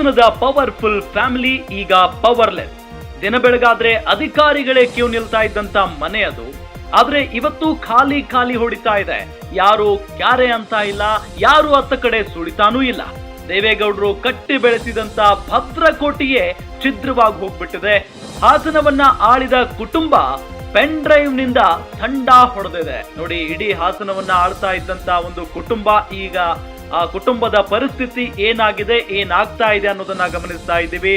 ಹಾಸನದ powerful family ಈಗ powerless. ದಿನ ಬೆಳಗಾದ್ರೆ ಅಧಿಕಾರಿಗಳೇ ಕ್ಯೂ ನಿಲ್ತಾ ಇದ್ದಂತ ಮನೆ ಅದು. ಆದ್ರೆ ಇವತ್ತು ಖಾಲಿ ಖಾಲಿ ಹೊಡಿತಾ ಇದೆ. ಯಾರು ಕ್ಯಾರೆ ಅಂತ ಇಲ್ಲ, ಯಾರು ಅತ್ತ ಕಡೆ ಸುಳಿತಾನೂ ಇಲ್ಲ. ದೇವೇಗೌಡರು ಕಟ್ಟಿ ಬೆಳೆಸಿದಂತ ಭದ್ರಕೋಟೆಯೇ ಛಿದ್ರವಾಗಿ ಹೋಗ್ಬಿಟ್ಟಿದೆ. ಹಾಸನವನ್ನ ಆಳಿದ ಕುಟುಂಬ ಪೆನ್ ಡ್ರೈವ್ ನಿಂದ ತಂಡ ಹೊಡೆದಿದೆ. ನೋಡಿ, ಇಡೀ ಹಾಸನವನ್ನ ಆಳ್ತಾ ಇದ್ದಂತ ಒಂದು ಕುಟುಂಬ, ಈಗ ಆ ಕುಟುಂಬದ ಪರಿಸ್ಥಿತಿ ಏನಾಗಿದೆ, ಏನಾಗ್ತಾ ಇದೆ ಅನ್ನೋದನ್ನ ಗಮನಿಸ್ತಾ ಇದ್ದೀವಿ.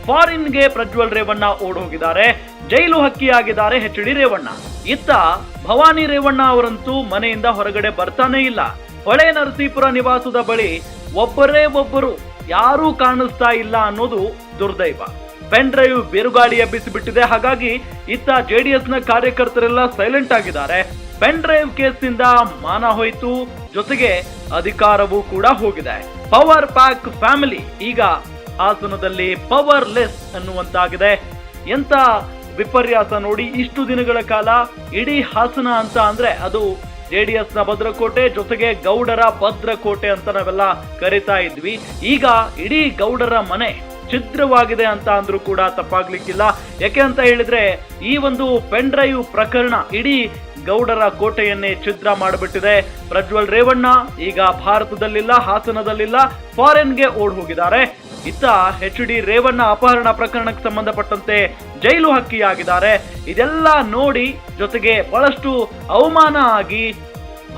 ಫಾರಿನ್ಗೆ ಪ್ರಜ್ವಲ್ ರೇವಣ್ಣ ಓಡ್ ಹೋಗಿದ್ದಾರೆ, ಜೈಲು ಹಕ್ಕಿಯಾಗಿದ್ದಾರೆ ಎಚ್.ಡಿ. ರೇವಣ್ಣ. ಇತ್ತ ಭವಾನಿ ರೇವಣ್ಣ ಅವರಂತೂ ಮನೆಯಿಂದ ಹೊರಗಡೆ ಬರ್ತಾನೆ ಇಲ್ಲ. ಹೊಳೆ ನರಸೀಪುರ ನಿವಾಸದ ಬಳಿ ಒಬ್ಬರೇ ಒಬ್ಬರು ಯಾರೂ ಕಾಣಿಸ್ತಾ ಇಲ್ಲ ಅನ್ನೋದು ದುರ್ದೈವ. ಪೆನ್ ಡ್ರೈವ್ ಬಿರುಗಾಳಿ ಎಬ್ಬಿಸಿಬಿಟ್ಟಿದೆ. ಹಾಗಾಗಿ ಇತ್ತ ಜೆಡಿಎಸ್ ನ ಕಾರ್ಯಕರ್ತರೆಲ್ಲ ಸೈಲೆಂಟ್ ಆಗಿದ್ದಾರೆ. ಪೆನ್ ಡ್ರೈವ್ ಕೇಸ್ನಿಂದ ಮಾನ ಹೋಯಿತು, ಜೊತೆಗೆ ಅಧಿಕಾರವೂ ಕೂಡ ಹೋಗಿದೆ. ಪವರ್ ಪ್ಯಾಕ್ ಫ್ಯಾಮಿಲಿ ಈಗ ಹಾಸನದಲ್ಲಿ ಪವರ್ಲೆಸ್ ಅನ್ನುವಂತಾಗಿದೆ. ಎಂತ ವಿಪರ್ಯಾಸ ನೋಡಿ. ಇಷ್ಟು ದಿನಗಳ ಕಾಲ ಇಡೀ ಹಾಸನ ಅಂತ ಅಂದ್ರೆ ಅದು ಜೆಡಿಎಸ್ ನ ಭದ್ರಕೋಟೆ, ಜೊತೆಗೆ ಗೌಡರ ಭದ್ರಕೋಟೆ ಅಂತ ನಾವೆಲ್ಲ ಕರಿತಾ ಇದ್ವಿ. ಈಗ ಇಡೀ ಗೌಡರ ಮನೆ ಛಿದ್ರವಾಗಿದೆ ಅಂತ ಅಂದ್ರೂ ಕೂಡ ತಪ್ಪಾಗ್ಲಿಕ್ಕಿಲ್ಲ. ಯಾಕೆ ಅಂತ ಹೇಳಿದ್ರೆ ಈ ಒಂದು ಪೆನ್ ಡ್ರೈವ್ ಪ್ರಕರಣ ಇಡೀ ಗೌಡರ ಕೋಟೆಯನ್ನೇ ಛಿದ್ರ ಮಾಡಿಬಿಟ್ಟಿದೆ. ಪ್ರಜ್ವಲ್ ರೇವಣ್ಣ ಈಗ ಭಾರತದಲ್ಲಿಲ್ಲ, ಹಾಸನದಲ್ಲಿಲ್ಲ, ಫಾರಿನ್ಗೆ ಓಡ್ ಹೋಗಿದ್ದಾರೆ. ಇತ್ತ ಎಚ್.ಡಿ. ರೇವಣ್ಣ ಅಪಹರಣ ಪ್ರಕರಣಕ್ಕೆ ಸಂಬಂಧಪಟ್ಟಂತೆ ಜೈಲು ಹಕ್ಕಿಯಾಗಿದ್ದಾರೆ. ಇದೆಲ್ಲ ನೋಡಿ ಜೊತೆಗೆ ಬಹಳಷ್ಟು ಅವಮಾನ ಆಗಿ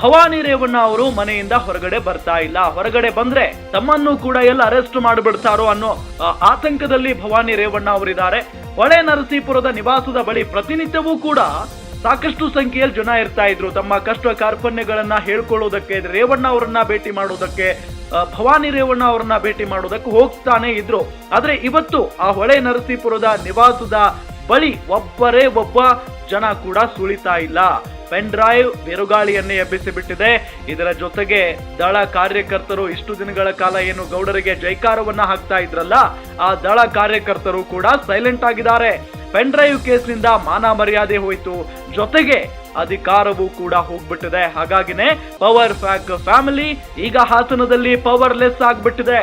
ಭವಾನಿ ರೇವಣ್ಣ ಅವರು ಮನೆಯಿಂದ ಹೊರಗಡೆ ಬರ್ತಾ ಇಲ್ಲ. ಹೊರಗಡೆ ಬಂದ್ರೆ ತಮ್ಮನ್ನು ಕೂಡ ಎಲ್ಲ ಅರೆಸ್ಟ್ ಮಾಡಿಬಿಡ್ತಾರೋ ಅನ್ನೋ ಆತಂಕದಲ್ಲಿ ಭವಾನಿ ರೇವಣ್ಣ ಅವರಿದ್ದಾರೆ. ಹೊಳೆ ನರಸೀಪುರದ ನಿವಾಸದ ಬಳಿ ಪ್ರತಿನಿತ್ಯವೂ ಕೂಡ ಸಾಕಷ್ಟು ಸಂಖ್ಯೆಯಲ್ಲಿ ಜನ ಇರ್ತಾ ಇದ್ರು. ತಮ್ಮ ಕಷ್ಟ ಕಾರ್ಪಣ್ಯಗಳನ್ನ ಹೇಳ್ಕೊಳ್ಳೋದಕ್ಕೆ, ರೇವಣ್ಣ ಅವರನ್ನ ಭೇಟಿ ಮಾಡೋದಕ್ಕೆ, ಭವಾನಿ ರೇವಣ್ಣ ಅವರನ್ನ ಭೇಟಿ ಮಾಡೋದಕ್ಕೆ ಹೋಗ್ತಾನೆ ಇದ್ರು. ಆದ್ರೆ ಇವತ್ತು ಆ ಹೊಳೆ ನರಸೀಪುರದ ನಿವಾಸದ ಬಳಿ ಒಬ್ಬರೇ ಒಬ್ಬ ಜನ ಕೂಡ ಸುಳಿತಾ ಇಲ್ಲ. ಪೆನ್ ಡ್ರೈವ್ ಬಿರುಗಾಳಿಯನ್ನೇ ಎಬ್ಬಿಸಿಬಿಟ್ಟಿದೆ. ಇದರ ಜೊತೆಗೆ ದಳ ಕಾರ್ಯಕರ್ತರು ಇಷ್ಟು ದಿನಗಳ ಕಾಲ ಏನು ಗೌಡರಿಗೆ ಜೈಕಾರವನ್ನ ಹಾಕ್ತಾ ಇದ್ರಲ್ಲ, ಆ ದಳ ಕಾರ್ಯಕರ್ತರು ಕೂಡ ಸೈಲೆಂಟ್ ಆಗಿದ್ದಾರೆ. ಪೆನ್ ಡ್ರೈವ್ ಕೇಸ್ನಿಂದ ಮಾನ ಮರ್ಯಾದೆ ಹೋಯ್ತು, ಜೊತೆಗೆ ಅಧಿಕಾರವೂ ಕೂಡ ಹೋಗ್ಬಿಟ್ಟಿದೆ. ಹಾಗಾಗಿನೇ ಪವರ್ ಪ್ಯಾಕ್ ಫ್ಯಾಮಿಲಿ ಈಗ ಹಾಸನದಲ್ಲಿ ಪವರ್ಲೆಸ್ ಆಗ್ಬಿಟ್ಟಿದೆ.